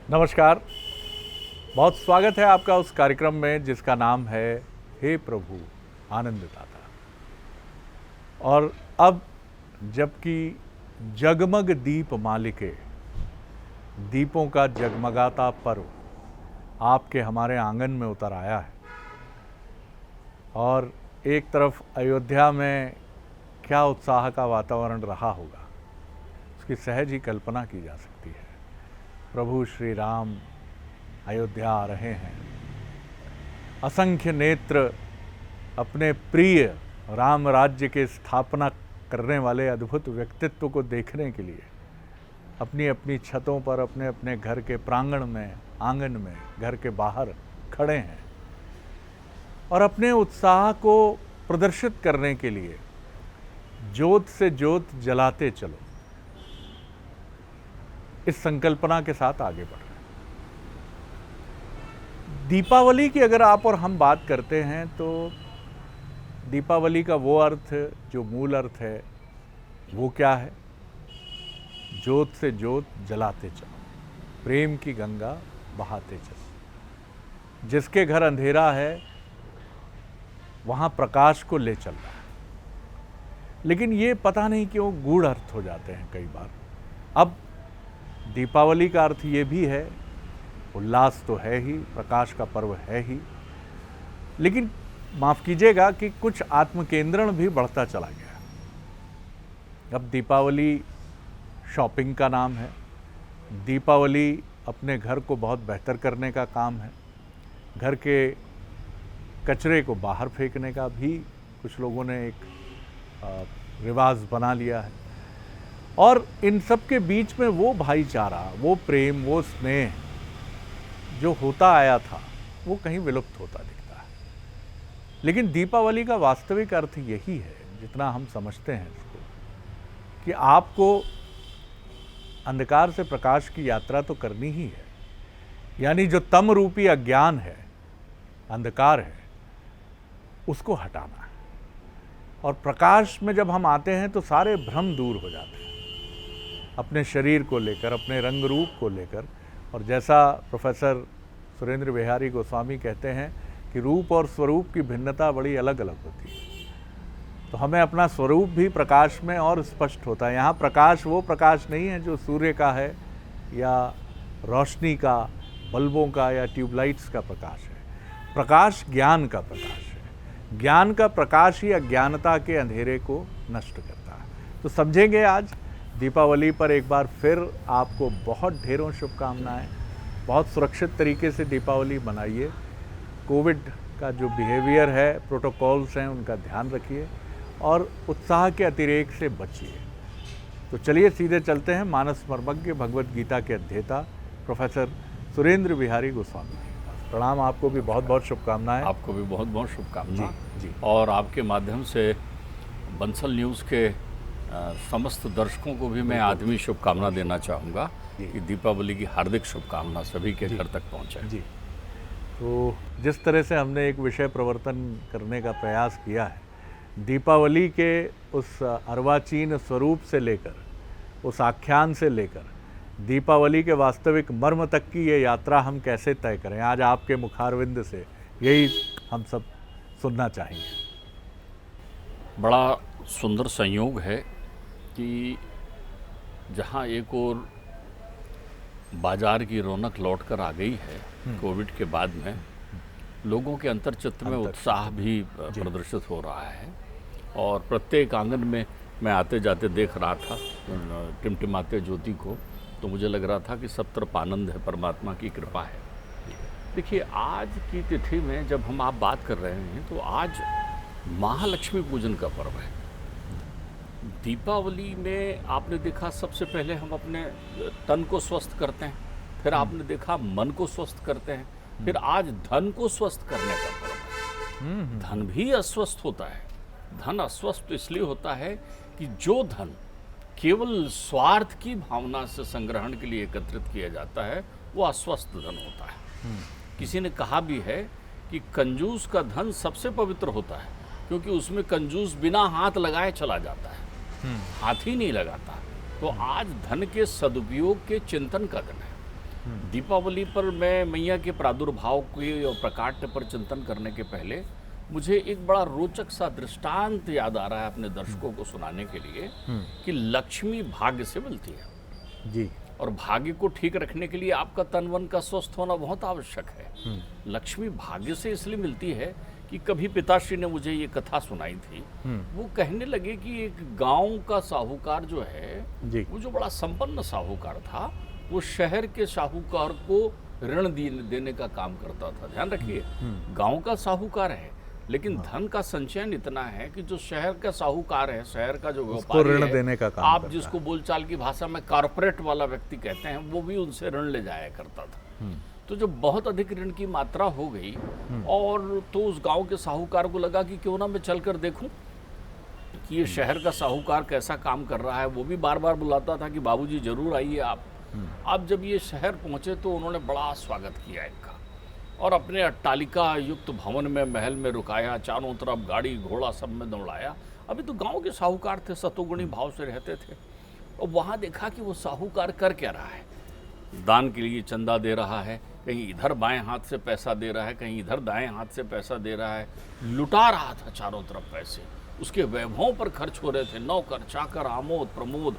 नमस्कार। बहुत स्वागत है आपका उस कार्यक्रम में जिसका नाम है हे प्रभु आनंद दाता। और अब जबकि जगमग दीप मालिके, दीपों का जगमगाता पर्व आपके हमारे आंगन में उतर आया है और एक तरफ अयोध्या में क्या उत्साह का वातावरण रहा होगा उसकी सहज ही कल्पना की जा सकती है। प्रभु श्री राम अयोध्या आ रहे हैं। असंख्य नेत्र अपने प्रिय राम राज्य के स्थापना करने वाले अद्भुत व्यक्तित्व को देखने के लिए अपनी अपनी छतों पर, अपने अपने घर के प्रांगण में, आंगन में, घर के बाहर खड़े हैं और अपने उत्साह को प्रदर्शित करने के लिए ज्योत से ज्योत जलाते चलो, इस संकल्पना के साथ आगे बढ़ रहे हैं। दीपावली की अगर आप और हम बात करते हैं तो दीपावली का वो अर्थ, जो मूल अर्थ है वो क्या है? ज्योत से ज्योत जलाते चलो, प्रेम की गंगा बहाते चलो। जिसके घर अंधेरा है वहाँ प्रकाश को ले चल रहा है। लेकिन ये पता नहीं क्यों गूढ़ अर्थ हो जाते हैं कई बार। अब दीपावली का अर्थ ये भी है, उल्लास तो है ही, प्रकाश का पर्व है ही, लेकिन माफ़ कीजिएगा कि कुछ आत्मकेंद्रण भी बढ़ता चला गया। अब दीपावली शॉपिंग का नाम है, दीपावली अपने घर को बहुत बेहतर करने का काम है, घर के कचरे को बाहर फेंकने का भी कुछ लोगों ने एक रिवाज बना लिया है। और इन सब के बीच में वो भाईचारा, वो प्रेम, वो स्नेह जो होता आया था वो कहीं विलुप्त होता दिखता है। लेकिन दीपावली का वास्तविक अर्थ यही है, जितना हम समझते हैं इसको, कि आपको अंधकार से प्रकाश की यात्रा तो करनी ही है। यानी जो तम रूपी अज्ञान है, अंधकार है, उसको हटाना है। और प्रकाश में जब हम आते हैं तो सारे भ्रम दूर हो जाते हैं, अपने शरीर को लेकर, अपने रंग रूप को लेकर। और जैसा प्रोफेसर सुरेंद्र बिहारी गोस्वामी कहते हैं कि रूप और स्वरूप की भिन्नता बड़ी अलग अलग होती है, तो हमें अपना स्वरूप भी प्रकाश में और स्पष्ट होता है। यहाँ प्रकाश वो प्रकाश नहीं है जो सूर्य का है या रोशनी का, बल्बों का या ट्यूबलाइट्स का प्रकाश है। प्रकाश ज्ञान का प्रकाश है। ज्ञान का प्रकाश ही अज्ञानता के अंधेरे को नष्ट करता है। तो समझेंगे आज दीपावली पर एक बार फिर आपको बहुत ढेरों शुभकामनाएं। बहुत सुरक्षित तरीके से दीपावली मनाइए। कोविड का जो बिहेवियर है, प्रोटोकॉल्स हैं, उनका ध्यान रखिए और उत्साह के अतिरेक से बचिए। तो चलिए सीधे चलते हैं मानस मर्मज्ञ, भगवत गीता के अध्येता प्रोफेसर सुरेंद्र बिहारी गोस्वामी। प्रणाम, आपको भी बहुत बहुत शुभकामनाएं। आपको भी बहुत बहुत शुभकामनाएं जी। और आपके माध्यम से बंसल न्यूज़ के समस्त दर्शकों को भी मैं आदमी शुभकामना देना चाहूँगा कि दीपावली की हार्दिक शुभकामना सभी के घर तक पहुँचे। जी। तो जिस तरह से हमने एक विषय प्रवर्तन करने का प्रयास किया है, दीपावली के उस अर्वाचीन स्वरूप से लेकर, उस आख्यान से लेकर दीपावली के वास्तविक मर्म तक की ये यात्रा हम कैसे तय करें, आज आपके मुखारविंद से यही हम सब सुनना चाहेंगे। बड़ा सुंदर संयोग है कि जहाँ एक और बाजार की रौनक लौट कर आ गई है कोविड के बाद में, लोगों के अंतर्चित्त में उत्साह भी प्रदर्शित हो रहा है। और प्रत्येक आंगन में मैं आते जाते देख रहा था टिमटिमाते ज्योति को, तो मुझे लग रहा था कि सब तरफ आनंद है, परमात्मा की कृपा है। देखिए, आज की तिथि में जब हम आप बात कर रहे हैं तो आज महालक्ष्मी पूजन का पर्व है। दीपावली में आपने देखा सबसे पहले हम अपने तन को स्वस्थ करते हैं, फिर आपने देखा मन को स्वस्थ करते हैं, फिर आज धन को स्वस्थ करने का पर्व है। धन भी अस्वस्थ होता है। धन अस्वस्थ इसलिए होता है कि जो धन केवल स्वार्थ की भावना से संग्रहण के लिए एकत्रित किया जाता है वो अस्वस्थ धन होता है। किसी ने कहा भी है कि कंजूस का धन सबसे पवित्र होता है, क्योंकि उसमें कंजूस बिना हाथ लगाए चला जाता है, हाथ ही नहीं लगाता। तो आज धन के सदुपयोग के चिंतन का दिन है। दीपावली पर मैं मैया के प्रादुर्भाव के और प्रकाट्य पर चिंतन करने के पहले मुझे एक बड़ा रोचक सा दृष्टांत याद आ रहा है अपने दर्शकों को सुनाने के लिए कि लक्ष्मी भाग्य से मिलती है जी। और भाग्य को ठीक रखने के लिए आपका तन मन का स्वस्थ होना बहुत आवश्यक है। लक्ष्मी भाग्य से इसलिए मिलती है कि कभी पिताश्री ने मुझे ये कथा सुनाई थी। वो कहने लगे कि एक गांव का साहूकार जो है जी। वो जो बड़ा संपन्न साहूकार था, वो शहर के साहूकार को ऋण देने का काम करता था। ध्यान रखिए, गांव का साहूकार है लेकिन धन का संचयन इतना है कि जो शहर का साहूकार है, शहर का जो व्यापारी ऋण है, देने का काम आप करता जिसको बोलचाल की भाषा में कारपोरेट वाला व्यक्ति कहते हैं, वो भी उनसे ऋण ले जाया करता था। तो जब बहुत अधिक ऋण की मात्रा हो गई और तो उस गांव के साहूकार को लगा कि क्यों ना मैं चलकर देखूं कि ये शहर का साहूकार कैसा काम कर रहा है। वो भी बार बार बुलाता था कि बाबूजी जरूर आइए आप। अब जब ये शहर पहुंचे तो उन्होंने बड़ा स्वागत किया इनका और अपने अट्टालिका युक्त भवन में, महल में रुकाया, चारों तरफ गाड़ी घोड़ा सब में दौड़ाया। अभी तो गांव के साहूकार थे, सतोगुणी भाव से रहते थे। और वहाँ देखा कि वो साहूकार कर क्या रहा है। दान के लिए चंदा दे रहा है, कहीं इधर बाएं हाथ से पैसा दे रहा है, कहीं इधर दाएं हाथ से पैसा दे रहा है, लुटा रहा था चारों तरफ पैसे। उसके वैभवों पर खर्च हो रहे थे, नौकर चाकर, आमोद प्रमोद।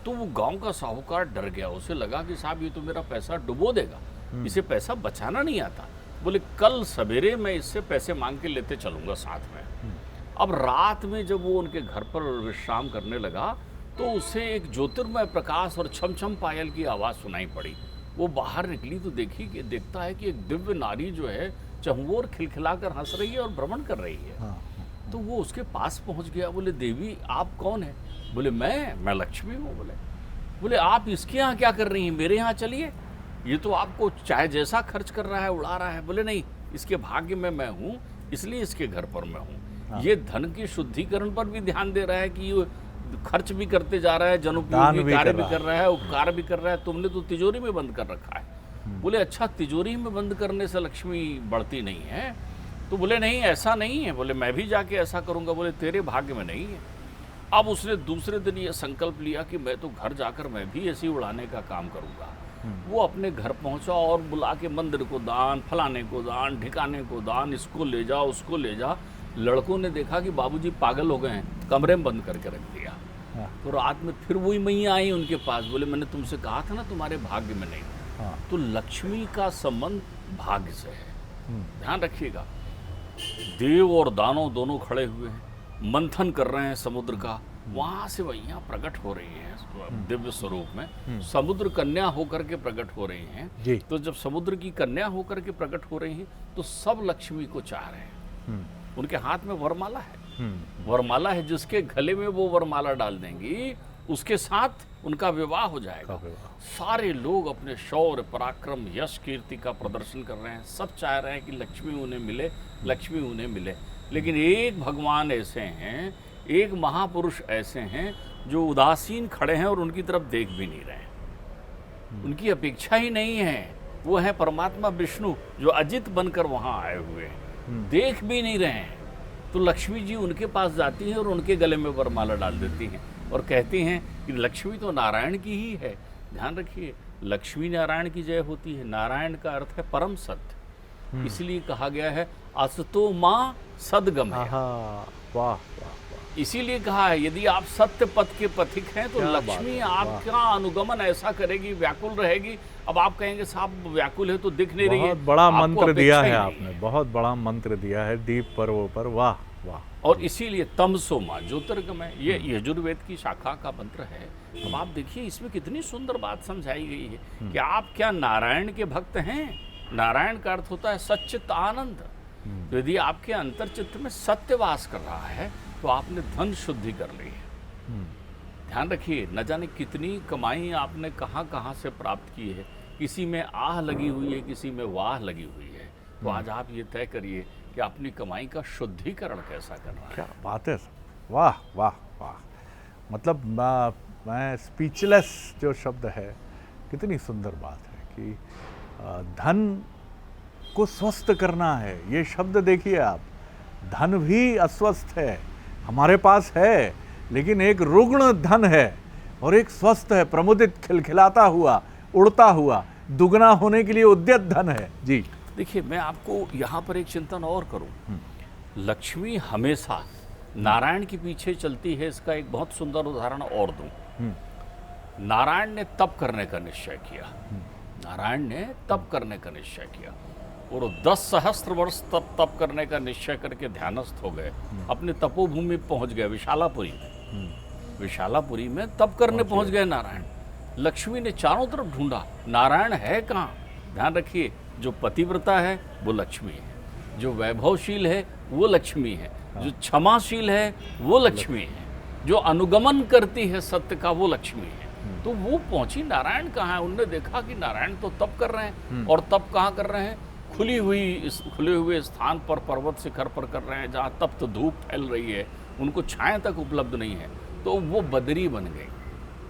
तो वो गांव का साहूकार डर गया। उसे लगा कि साहब ये तो मेरा पैसा डुबो देगा, इसे पैसा बचाना नहीं आता। बोले कल सवेरे मैं इससे पैसे मांग के लेते चलूंगा साथ में। अब रात में जब वो उनके घर पर विश्राम करने लगा तो उसे एक ज्योतिर्मय प्रकाश और छम छम पायल की आवाज़ सुनाई पड़ी। वो बाहर निकली तो देखता है कि एक दिव्य नारी जो है चहुओर खिलखिलाकर हंस रही है और भ्रमण कर रही है। तो वो उसके पास पहुंच गया। बोले देवी आप कौन है? बोले मैं लक्ष्मी हूँ। बोले आप इसके यहाँ क्या कर रही हैं? मेरे यहाँ चलिए, ये तो आपको चाहे जैसा खर्च कर रहा है उड़ा रहा है। बोले नहीं, इसके भाग्य में मैं हूँ, इसलिए इसके घर पर मैं हूँ। ये धन की शुद्धिकरण पर भी ध्यान दे रहा है कि ये खर्च भी करते जा रहा है, जनोपयोगी कार्य भी कर रहा है, उपकार भी कर रहा है। तुमने तो तिजोरी में बंद कर रखा है। बोले अच्छा, तिजोरी में बंद करने से लक्ष्मी बढ़ती नहीं है? तो बोले नहीं, ऐसा नहीं है। बोले मैं भी जाके ऐसा करूँगा। बोले तेरे भाग्य में नहीं है। अब उसने दूसरे दिन ये संकल्प लिया कि मैं तो घर जाकर मैं भी ऐसी उड़ाने का काम करूँगा। वो अपने घर पहुंचा और बुला के मंदिर को दान, फलाने को दान, ठिकाने को दान, इसको ले जा उसको ले जा। लड़कों ने देखा कि बाबूजी पागल हो गए हैं, कमरे में बंद करके रख दिया। तो रात में फिर वही मैया आई उनके पास। बोले मैंने तुमसे कहा था ना तुम्हारे भाग्य में नहीं। तो लक्ष्मी का संबंध भाग्य से है। ध्यान रखिएगा, देव और दानव दोनों खड़े हुए हैं, मंथन कर रहे हैं समुद्र का। वहां से मैया प्रकट हो रही हैं दिव्य स्वरूप में, समुद्र कन्या होकर के प्रकट हो रही हैं। तो जब समुद्र की कन्या होकर के प्रकट हो रही हैं तो सब लक्ष्मी को चाह रहे हैं। उनके हाथ में वरमाला है। वरमाला है, जिसके गले में वो वरमाला डाल देंगी उसके साथ उनका विवाह हो जाएगा। सारे लोग अपने शौर्य, पराक्रम, यश, कीर्ति का प्रदर्शन कर रहे हैं। सब चाह रहे हैं कि लक्ष्मी उन्हें मिले, लक्ष्मी उन्हें मिले। लेकिन एक भगवान ऐसे हैं, एक महापुरुष ऐसे हैं जो उदासीन खड़े हैं और उनकी तरफ देख भी नहीं रहे हैं। उनकी अपेक्षा ही नहीं है। वो है परमात्मा विष्णु जो अजित बनकर वहाँ आए हुए हैं, देख भी नहीं रहे हैं। तो लक्ष्मी जी उनके पास जाती हैं और उनके गले में वरमाला डाल देती हैं और कहती हैं कि लक्ष्मी तो नारायण की ही है। ध्यान रखिए, लक्ष्मी नारायण की जय होती है। नारायण का अर्थ है परम सत्य, इसलिए कहा गया है असतो माँ सदगमय। वाह। इसीलिए कहा है यदि आप सत्य पथ के पथिक हैं तो लक्ष्मी आपका अनुगमन ऐसा करेगी, व्याकुल रहेगी। अब आप कहेंगे साहब व्याकुल है तो दिख नहीं रही है। बहुत बड़ा मंत्र दिया है आपने, बहुत बड़ा मंत्र दिया है दीप पर्वों पर। वाह वाह। और इसीलिए तमसो माँ ज्योतिर्गमय, ये यजुर्वेद की शाखा का मंत्र है। अब आप देखिए इसमें कितनी सुंदर बात समझाई गई है कि आप क्या नारायण के भक्त हैं। नारायण का अर्थ होता है सच्चित आनंद। तो यदि आपके अंतर्चित्त में सत्य वास कर रहा है तो आपने धन शुद्धि कर ली है। ध्यान रखिए, न जाने कितनी कमाई आपने कहाँ कहाँ से प्राप्त की है। किसी में आह लगी हुई है, किसी में वाह लगी हुई है। तो आज आप ये तय करिए कि अपनी कमाई का शुद्धिकरण कैसा करना है। क्या बात है, वाह वाह वाह। मतलब मैं स्पीचलेस जो शब्द है, कितनी सुंदर बात है कि धन को स्वस्थ करना है। ये शब्द देखिए आप, धन भी अस्वस्थ है, हमारे पास है, लेकिन एक रुग्ण धन है और एक स्वस्थ है, प्रमुदित, खिलखिलाता हुआ, उड़ता हुआ। दुगना होने के लिए उद्यत धन है। जी देखिए, मैं आपको यहाँ पर एक चिंतन और करूँ। लक्ष्मी हमेशा नारायण के पीछे चलती है, इसका एक बहुत सुंदर उदाहरण और दूं। नारायण ने तप करने का निश्चय किया, नारायण ने तप करने का निश्चय किया और 10 सहस्त्र वर्ष तप करने का निश्चय करके ध्यानस्थ हो गए, अपने तपोभूमि पहुंच गए विशालापुरी में। विशालापुरी में तप करने पहुंच गए नारायण। लक्ष्मी ने चारों तरफ ढूंढा, नारायण है कहाँ। ध्यान रखिए, जो पतिव्रता है वो लक्ष्मी है, जो वैभवशील है वो लक्ष्मी है, जो क्षमाशील है वो लक्ष्मी है, जो अनुगमन करती है सत्य का वो लक्ष्मी है। तो वो पहुंची, नारायण कहाँ है। उन्होंने देखा कि नारायण तो तप कर रहे हैं, और तप कहाँ कर रहे हैं, खुले हुए स्थान पर, पर्वत शिखर पर कर रहे हैं, जहाँ तप्त धूप फैल रही है, उनको छाया तक उपलब्ध नहीं है। तो वो बदरी बन गई।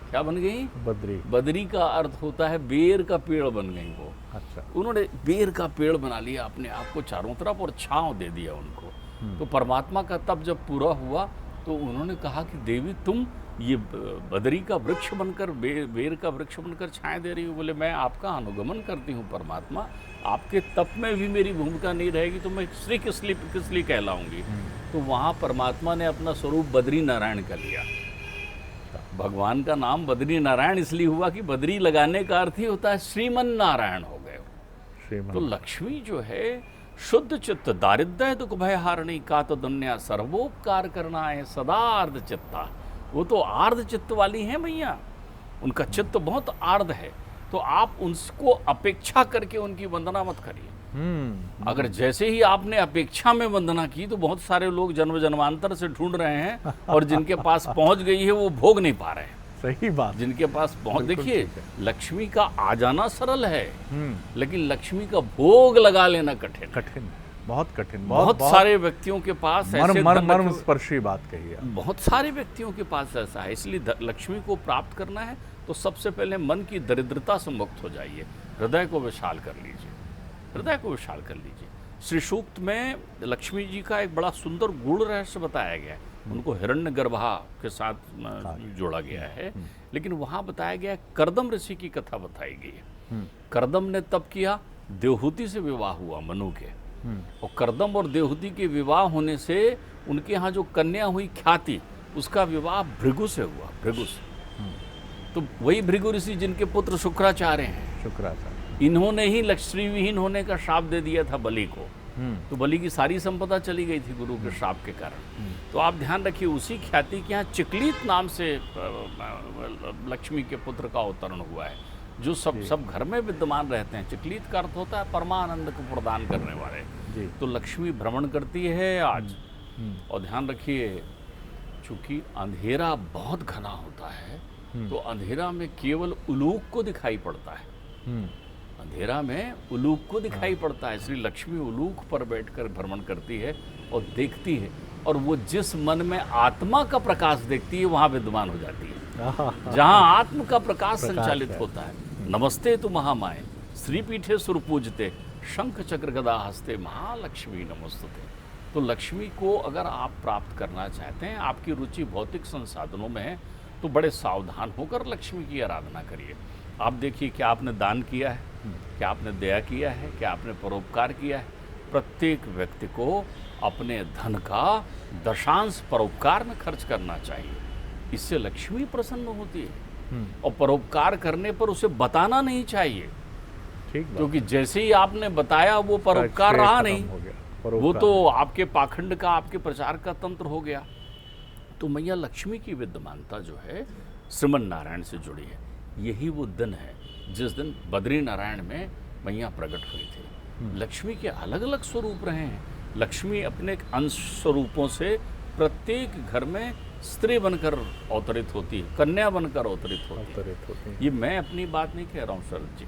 क्या बन गई? बदरी। बदरी का अर्थ होता है बेर का पेड़ बन गई वो। अच्छा। उन्होंने बेर का पेड़ बना लिया अपने आप को चारों तरफ और छांव दे दिया उनको। तो परमात्मा का तप जब पूरा हुआ तो उन्होंने कहा कि देवी तुम ये बदरी का वृक्ष बनकर, बेर का वृक्ष बनकर छाया दे रही हो। बोले मैं आपका अनुगमन करती हूँ परमात्मा, आपके तप में भी मेरी भूमिका नहीं रहेगी तो मैं श्री किस लिए कहलाऊंगी। तो वहाँ परमात्मा ने अपना स्वरूप बद्री नारायण कर लिया। भगवान का नाम बद्री नारायण इसलिए हुआ कि बद्री लगाने का अर्थ ही होता है श्रीमन नारायण हो गए। तो लक्ष्मी जो है शुद्ध चित्त, दारिद्र्य दुख भय हारणी का तो दुनिया सर्वोपकार करना है सदा अर्ध चित्ता। वो तो आर्ध चित्त वाली है मैया, उनका चित्त बहुत आर्ध है। तो आप उनको अपेक्षा करके उनकी वंदना मत करिए। अगर जैसे ही आपने अपेक्षा में वंदना की तो बहुत सारे लोग जन्म जन्मांतर से ढूंढ रहे हैं और जिनके पास पहुंच गई है वो भोग नहीं पा रहे हैं। सही बात। जिनके पास पहुंच, देखिए लक्ष्मी का आ जाना सरल है, लेकिन लक्ष्मी का भोग लगा लेना कठिन, बहुत कठिन। बहुत सारे व्यक्तियों के पास ऐसे मर्म स्पर्शी बात कही है। बहुत सारे व्यक्तियों के पास ऐसा है। इसलिए लक्ष्मी को प्राप्त करना है तो सबसे पहले मन की दरिद्रता से मुक्त हो जाइए, हृदय को विशाल कर लीजिए, हृदय को विशाल कर लीजिए। श्री सूक्त में लक्ष्मी जी का एक बड़ा सुंदर गूढ़ रहस्य बताया गया है। उनको हिरण्यगर्भा के साथ जोड़ा गया है, लेकिन वहाँ बताया गया कर्दम ऋषि की कथा बताई गई है। कर्दम ने तप किया, देवहूति से विवाह हुआ मनु के, और कर्दम और देवहूति के विवाह होने से उनके यहाँ जो कन्या हुई ख्याति, उसका विवाह भृगु से हुआ, भृगु से। तो वही भृगु ऋषि जिनके पुत्र शुक्राचार्य हैं। शुक्राचार्य इन्होंने ही लक्ष्मी विहीन होने का श्राप दे दिया था बलि को। तो बलि की सारी संपदा चली गई थी गुरु के श्राप के कारण। तो आप ध्यान रखिए, उसी ख्याति के यहाँ चिकलित नाम से लक्ष्मी के पुत्र का अवतरण हुआ है, जो सब घर में विद्यमान रहते हैं। चिकलित का अर्थ होता है परमानंद को प्रदान करने वाले। तो लक्ष्मी भ्रमण करती है आज। और ध्यान रखिए, चूंकि अंधेरा बहुत घना होता है तो अंधेरा में केवल उलूक को दिखाई पड़ता है। अंधेरा में उलूक को दिखाई पड़ता है, इसलिए लक्ष्मी उलूक पर बैठकर भ्रमण करती है और देखती है, और वो जिस मन में आत्मा का प्रकाश देखती है वहां विद्यमान हो जाती है। जहां आत्म का प्रकाश संचालित होता है। नमस्ते तु महामाए श्रीपीठे सुरपूजते शंख चक्र गदा हस्ते महालक्ष्मी नमस्तुते। तो लक्ष्मी को अगर आप प्राप्त करना चाहते हैं, आपकी रुचि भौतिक संसाधनों में है, तो बड़े सावधान होकर लक्ष्मी की आराधना करिए। आप देखिए, क्या आपने दान किया है, क्या आपने दया किया है, क्या आपने परोपकार किया है। प्रत्येक व्यक्ति को अपने धन का दशांश परोपकार में खर्च करना चाहिए, इससे लक्ष्मी प्रसन्न होती है। और परोपकार करने पर उसे बताना नहीं चाहिए, क्योंकि जैसे ही आपने बताया वो परोपकार रहा नहीं, वो तो आपके पाखंड का, आपके प्रचार का तंत्र हो गया। तो मैया लक्ष्मी की विद्यमानता जो है श्रीमन नारायण से जुड़ी है। यही वो दिन है जिस दिन बद्री नारायण में मैया प्रकट हुई थी। लक्ष्मी के अलग अलग स्वरूप रहे हैं। लक्ष्मी अपने अंश स्वरूपों से प्रत्येक घर में स्त्री बनकर अवतरित होती है, कन्या बनकर अवतरित होती है। ये मैं अपनी बात नहीं कह रहा हूँ शरद जी,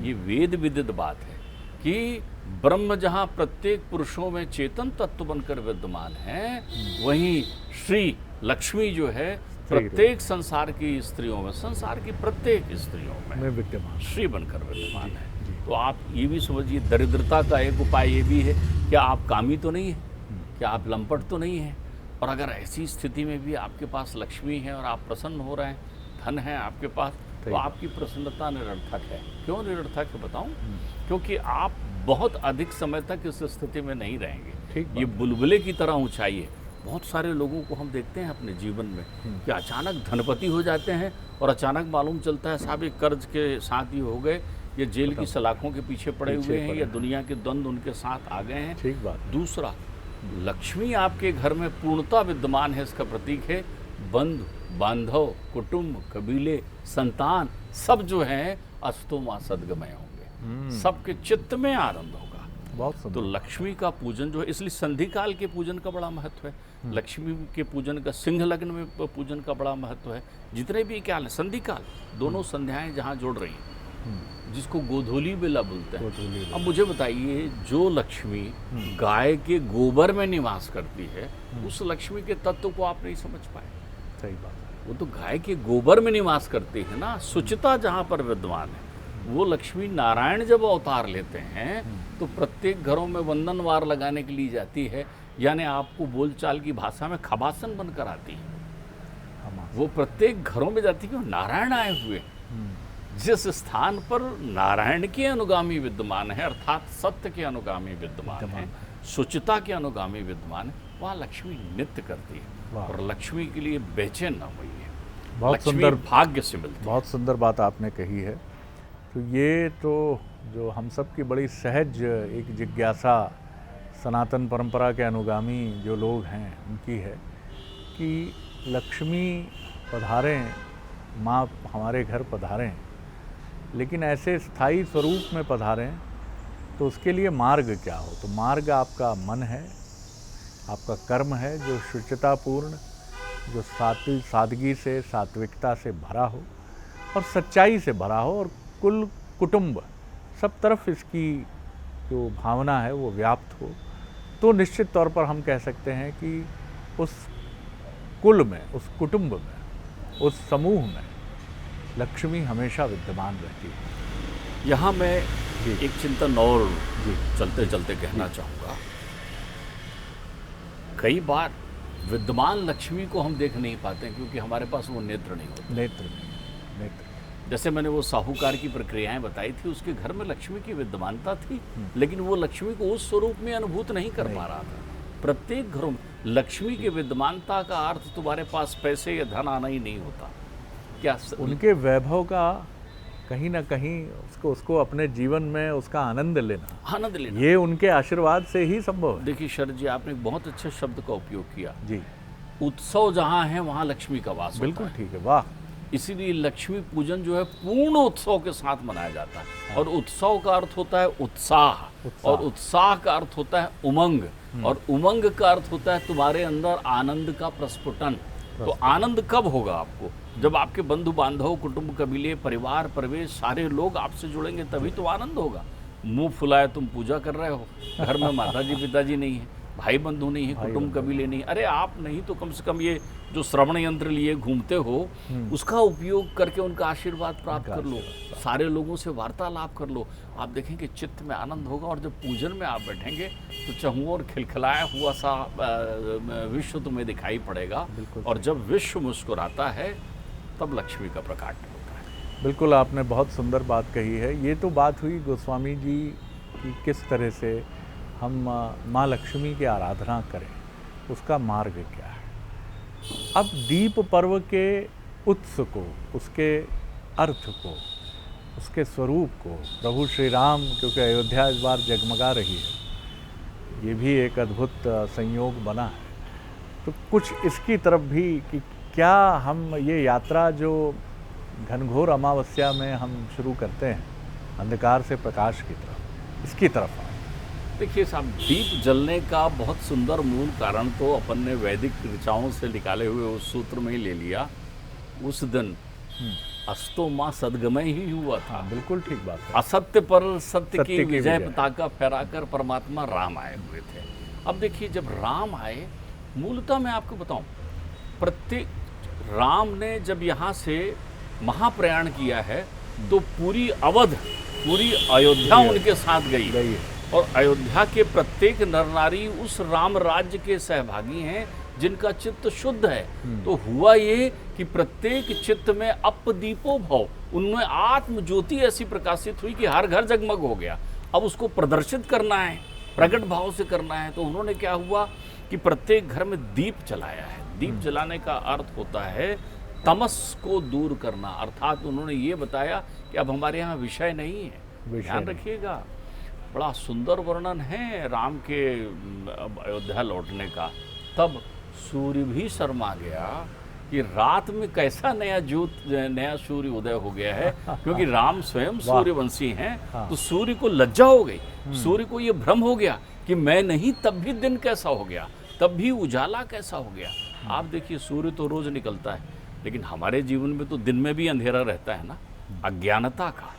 ये वेद विदित बात है कि ब्रह्म जहाँ प्रत्येक पुरुषों में चेतन तत्व बनकर विद्यमान है, वहीं श्री लक्ष्मी जो है प्रत्येक संसार की स्त्रियों में, संसार की प्रत्येक स्त्रियों में विद्यमान, श्री बनकर विद्यमान है। तो आप ये भी समझिए, दरिद्रता का एक उपाय ये भी है, क्या आप कामी तो नहीं है, क्या आप लंपट तो नहीं है। और अगर ऐसी स्थिति में भी आपके पास लक्ष्मी है और आप प्रसन्न हो रहे हैं, धन है आपके पास, तो आपकी प्रसन्नता निरर्थक है। क्यों निरर्थक है बताऊं? क्योंकि आप बहुत अधिक समय तक इस स्थिति में नहीं रहेंगे। ये बुलबुले की तरह ऊंचाई है। बहुत सारे लोगों को हम देखते हैं अपने जीवन में कि अचानक धनपति हो जाते हैं और अचानक मालूम चलता है साहब ये कर्ज के साथ ही हो गए, ये जेल की सलाखों के पीछे पड़े हुए हैं, या दुनिया के द्वंद्व उनके साथ आ गए हैं। ठीक बात। दूसरा, लक्ष्मी आपके घर में पूर्णता विद्यमान है, इसका प्रतीक है बंधु बांधव, कुटुंब, कबीले, संतान सब जो हैं अस्तो मां सदगमय होंगे, सबके चित्त में आनंद होगा। बहुत तो लक्ष्मी का पूजन जो है, इसलिए संधि काल के पूजन का बड़ा महत्व है। लक्ष्मी के पूजन का, सिंह लग्न में पूजन का बड़ा महत्व है। जितने भी काल है, संधि काल, दोनों संध्याएं जहाँ जोड़ रही हैं, जिसको गोधूली बेला बोलते हैं। अब मुझे बताइए, जो लक्ष्मी गाय के गोबर में निवास करती है, उस लक्ष्मी के तत्व को आप नहीं समझ पाए। सही बात है। वो तो गाय के गोबर में निवास करती है ना। शुचिता जहाँ पर विद्यमान है, वो लक्ष्मी नारायण जब अवतार लेते हैं तो प्रत्येक घरों में वंदनवार लगाने के लिए जाती है, यानी आपको बोलचाल की भाषा में खबासन बनकर आती है। वो प्रत्येक घरों में जाती है, नारायण आए हुए। जिस स्थान पर नारायण के अनुगामी विद्यमान है, अर्थात सत्य के अनुगामी विद्यमान है, शुचिता के अनुगामी विद्यमान है, वहाँ लक्ष्मी नित्य करती है। और लक्ष्मी के लिए बेचैन ना होइए, बहुत सुंदर, भाग्य से मिलती है। बहुत सुंदर बात आपने कही है। तो ये तो जो हम सब की बड़ी सहज एक जिज्ञासा सनातन परंपरा के अनुगामी जो लोग हैं उनकी है कि लक्ष्मी पधारें, माँ हमारे घर पधारें, लेकिन ऐसे स्थायी स्वरूप में पधारें तो उसके लिए मार्ग क्या हो? तो मार्ग आपका मन है, आपका कर्म है, जो शुचितापूर्ण, जो सादगी से, सात्विकता से भरा हो और सच्चाई से भरा हो, और कुल कुटुंब सब तरफ इसकी जो भावना है वो व्याप्त हो, तो निश्चित तौर पर हम कह सकते हैं कि उस कुल में, उस कुटुंब में, उस समूह में लक्ष्मी हमेशा विद्यमान रहती है। यहाँ मैं एक चिंतन और चलते चलते कहना चाहूँगा। कई बार विद्यमान लक्ष्मी को हम देख नहीं पाते क्योंकि हमारे पास वो नेत्र नहीं होते। नेत्र जैसे मैंने वो साहूकार की प्रक्रियाएं बताई थी, उसके घर में लक्ष्मी की विद्यमानता थी, लेकिन वो लक्ष्मी को उस स्वरूप में अनुभूत नहीं कर पा रहा था। प्रत्येक घरों में लक्ष्मी की विद्यमानता का अर्थ तुम्हारे पास पैसे या धन आना ही नहीं होता। क्या उनके वैभव का कहीं ना कहीं उसको अपने जीवन में उसका आनंद लेना, ये उनके आशीर्वाद से ही संभव है। देखिए शरद जी, आपने एक बहुत अच्छे शब्द का उपयोग किया जी। उत्सव जहाँ है वहाँ लक्ष्मी का वास। बिल्कुल ठीक है, वाह। इसीलिए लक्ष्मी पूजन जो है पूर्ण उत्सव के साथ मनाया जाता है। और उत्सव का अर्थ होता है उत्साह, और उत्साह का अर्थ होता है उमंग, और उमंग का अर्थ होता है तुम्हारे अंदर आनंद का प्रस्फुटन। तो आनंद कब होगा आपको? जब आपके बंधु बांधव, कुटुंब, कबीले, परिवार, परिवेश सारे लोग आपसे जुड़ेंगे, तभी तो आनंद होगा। मुंह फुलाए तुम पूजा कर रहे हो, घर में माताजी पिताजी नहीं है, भाई बंधु नहीं है, कुटुंब कबीले नहीं, अरे आप नहीं तो कम से कम ये जो श्रवण यंत्र लिए घूमते हो उसका उपयोग करके उनका आशीर्वाद प्राप्त कर लो, सारे लोगों से वार्तालाप कर लो। आप देखेंगे चित्त में आनंद होगा, और जब पूजन में आप बैठेंगे तो चहुओं खिलखिलाया हुआ सा विश्व तुम्हें दिखाई पड़ेगा। और जब विश्व मुस्कुराता है तब लक्ष्मी का प्रकाट होता है। बिल्कुल, आपने बहुत सुंदर बात कही है। ये तो बात हुई गोस्वामी जी की किस तरह से हम माँ लक्ष्मी की आराधना करें, उसका मार्ग क्या है। अब दीप पर्व के उत्स को, उसके अर्थ को, उसके स्वरूप को, प्रभु श्री राम, क्योंकि अयोध्या इस बार जगमगा रही है, ये भी एक अद्भुत संयोग बना है। तो कुछ इसकी तरफ भी कि क्या हम ये यात्रा जो घनघोर अमावस्या में हम शुरू करते हैं, अंधकार से प्रकाश की तरफ, इसकी तरफ। देखिए साहब, दीप जलने का बहुत सुंदर मूल कारण तो अपन ने वैदिक ऋचाओं से निकाले हुए उस सूत्र में ही ले लिया। उस दिन अस्तो मां सदगमय ही हुआ था। बिल्कुल ठीक बात है। असत्य पर सत्य की विजय पताका फहराकर परमात्मा राम आए हुए थे। अब देखिए, जब राम आए, मूलतः मैं आपको बताऊं, प्रत्येक राम ने जब यहाँ से महाप्रयाण किया है तो पूरी अवध, पूरी अयोध्या उनके साथ गई। और अयोध्या के प्रत्येक नर नारी उस राम राज्य के सहभागी हैं जिनका चित्त शुद्ध है। तो हुआ ये कि प्रत्येक चित्त में अपदीपो भव, उनमें आत्म ज्योति ऐसी प्रकाशित हुई कि हर घर जगमग हो गया। अब उसको प्रदर्शित करना है, प्रकट भाव से करना है, तो उन्होंने क्या हुआ कि प्रत्येक घर में दीप जलाया है। दीप जलाने का अर्थ होता है तमस को दूर करना, अर्थात उन्होंने ये बताया कि अब हमारे यहाँ विषय नहीं है, ध्यान रखिएगा। बड़ा सुंदर वर्णन है राम के अयोध्या लौटने का। तब सूर्य भी शर्मा गया कि रात में कैसा नया सूर्य उदय हो गया है, क्योंकि राम स्वयं सूर्यवंशी हैं। तो सूर्य को लज्जा हो गई, सूर्य को ये भ्रम हो गया कि मैं नहीं, तब भी दिन कैसा हो गया, तब भी उजाला कैसा हो गया। आप देखिए सूर्य तो रोज निकलता है, लेकिन हमारे जीवन में तो दिन में भी अंधेरा रहता है ना, अज्ञानता का।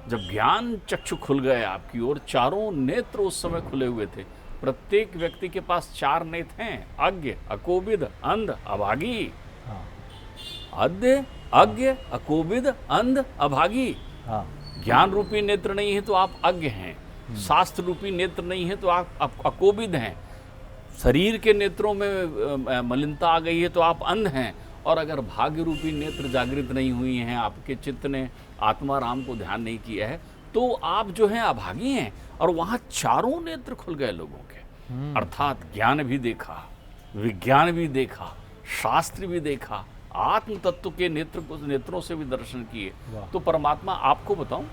जब ज्ञान चक्षु खुल गए आपकी ओर, चारों नेत्र उस समय खुले हुए थे। प्रत्येक व्यक्ति के पास 4 नेत्र हैं, अज्ञ, अकोविद, अंध, अभागी। अज्ञ, अकोविद, अंध, अभागी। ज्ञान रूपी नेत्र नहीं है तो आप अज्ञ हैं, शास्त्र रूपी नेत्र नहीं है तो आप अकोविद हैं, शरीर के नेत्रों में मलिनता आ गई है तो आप अंध हैं, और अगर भाग्य रूपी नेत्र जागृत नहीं हुई हैं, आपके चित्त ने आत्मा राम को ध्यान नहीं किया है, तो आप जो हैं अभागी हैं। और वहाँ चारों नेत्र खुल गए लोगों के, अर्थात ज्ञान भी देखा, विज्ञान भी देखा, शास्त्र भी देखा, आत्म तत्व के नेत्रों से भी दर्शन किए। तो परमात्मा, आपको बताऊं,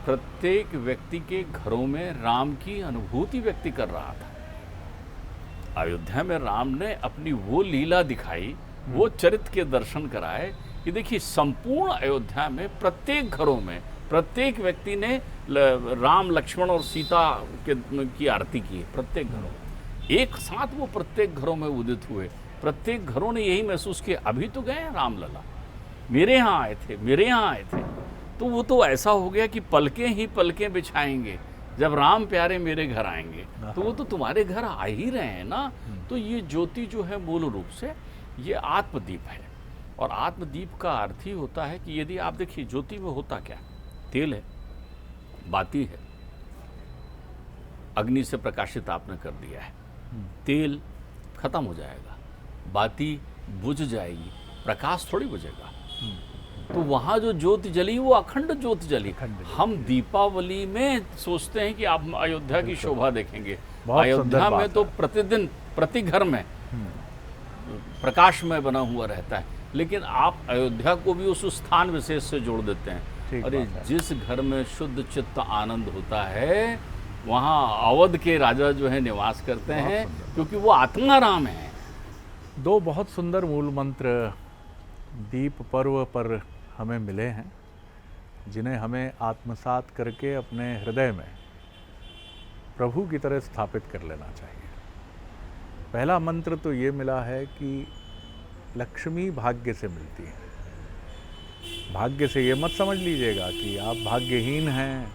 प्रत्येक व्यक्ति के घरों में राम की अनुभूति व्यक्ति कर रहा था। अयोध्या में राम ने अपनी वो लीला दिखाई, वो चरित्र के दर्शन कराए कि देखिए संपूर्ण अयोध्या में प्रत्येक घरों में प्रत्येक व्यक्ति ने राम, लक्ष्मण और सीता की आरती की। प्रत्येक घरों में एक साथ वो प्रत्येक घरों में उदित हुए। प्रत्येक घरों ने यही महसूस किया, अभी तो गए रामलला, मेरे यहाँ आए थे, मेरे यहाँ आए थे। तो वो तो ऐसा हो गया कि पलकें ही पलकें बिछाएंगे जब राम प्यारे मेरे घर आएंगे। तो वो तो तुम्हारे घर आ ही रहे हैं ना। तो ये ज्योति जो है मूल रूप से ये आत्मदीप है, और आत्मदीप का अर्थ ही होता है कि यदि आप देखिए ज्योति में होता क्या, तेल है, बाती है, अग्नि से प्रकाशित आपने कर दिया है, तेल खत्म हो जाएगा, बाती बुझ जाएगी, प्रकाश थोड़ी बुझेगा। तो वहाँ जो ज्योति जली वो अखंड ज्योति जली। हम दीपावली में सोचते हैं कि आप अयोध्या की शोभा देखेंगे, अयोध्या में तो प्रतिदिन प्रति घर में प्रकाशमय बना हुआ रहता है, लेकिन आप अयोध्या को भी उस स्थान विशेष से जोड़ देते हैं। अरे जिस घर में शुद्ध चित्त आनंद होता है वहाँ अवध के राजा जो है निवास करते हैं, क्योंकि वो आत्मा राम है। 2 बहुत सुंदर मूल मंत्र दीप पर्व पर हमें मिले हैं, जिन्हें हमें आत्मसात करके अपने हृदय में प्रभु की तरह स्थापित कर लेना चाहिए। पहला मंत्र तो ये मिला है कि लक्ष्मी भाग्य से मिलती है। भाग्य से ये मत समझ लीजिएगा कि आप भाग्यहीन हैं,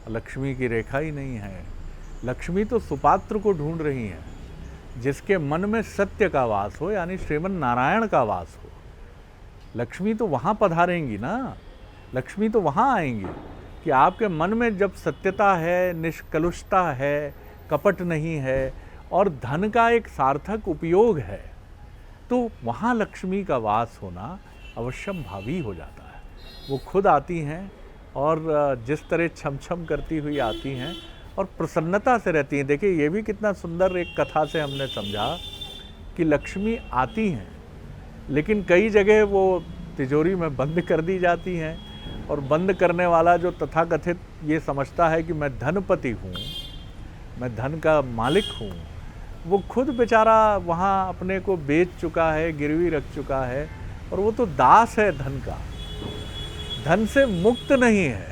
लक्ष्मी की रेखा ही नहीं है। लक्ष्मी तो सुपात्र को ढूंढ रही हैं, जिसके मन में सत्य का वास हो, यानी श्रीमन नारायण का वास हो। लक्ष्मी तो वहाँ पधारेंगी ना, लक्ष्मी तो वहाँ आएंगी कि आपके मन में जब सत्यता है, निष्कलुषता है, कपट नहीं है और धन का एक सार्थक उपयोग है, तो वहाँ लक्ष्मी का वास होना अवश्यम भावी हो जाता है। वो खुद आती हैं और जिस तरह छम छम करती हुई आती हैं और प्रसन्नता से रहती हैं। देखिए ये भी कितना सुंदर एक कथा से हमने समझा कि लक्ष्मी आती हैं, लेकिन कई जगह वो तिजोरी में बंद कर दी जाती हैं, और बंद करने वाला जो तथाकथित ये समझता है कि मैं धनपति हूँ, मैं धन का मालिक हूँ, वो खुद बेचारा वहाँ अपने को बेच चुका है, गिरवी रख चुका है, और वो तो दास है धन का, धन से मुक्त नहीं है।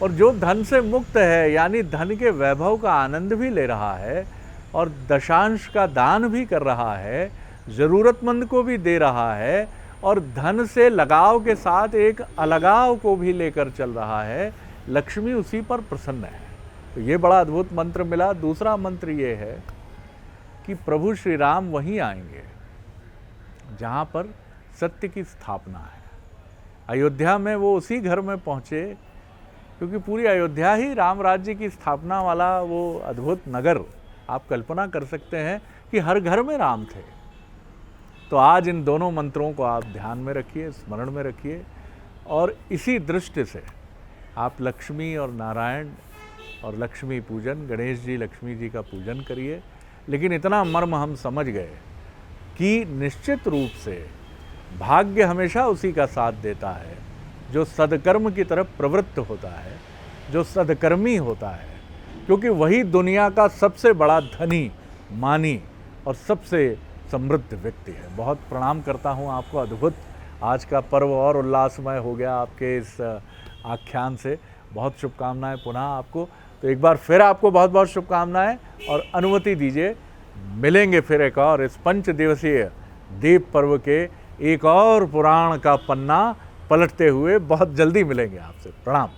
और जो धन से मुक्त है, यानी धन के वैभव का आनंद भी ले रहा है और दशांश का दान भी कर रहा है, ज़रूरतमंद को भी दे रहा है, और धन से लगाव के साथ एक अलगाव को भी लेकर चल रहा है, लक्ष्मी उसी पर प्रसन्न है। तो ये बड़ा अद्भुत मंत्र मिला। दूसरा मंत्र ये है कि प्रभु श्री राम वहीं आएंगे जहाँ पर सत्य की स्थापना है। अयोध्या में वो उसी घर में पहुँचे, क्योंकि पूरी अयोध्या ही राम राज्य की स्थापना वाला वो अद्भुत नगर। आप कल्पना कर सकते हैं कि हर घर में राम थे। तो आज इन दोनों मंत्रों को आप ध्यान में रखिए, स्मरण में रखिए, और इसी दृष्टि से आप लक्ष्मी और नारायण और लक्ष्मी पूजन, गणेश जी लक्ष्मी जी का पूजन करिए। लेकिन इतना मर्म हम समझ गए कि निश्चित रूप से भाग्य हमेशा उसी का साथ देता है जो सदकर्म की तरफ प्रवृत्त होता है, जो सदकर्मी होता है, क्योंकि वही दुनिया का सबसे बड़ा धनी, मानी और सबसे समृद्ध व्यक्ति है। बहुत प्रणाम करता हूँ आपको। अद्भुत आज का पर्व और उल्लासमय हो गया आपके इस आख्यान से। बहुत शुभकामनाएं पुनः आपको। तो एक बार फिर आपको बहुत बहुत शुभकामनाएं और अनुमति दीजिए, मिलेंगे फिर एक और इस 5 दिवसीय दीप पर्व के एक और पुराण का पन्ना पलटते हुए बहुत जल्दी मिलेंगे आपसे। प्रणाम।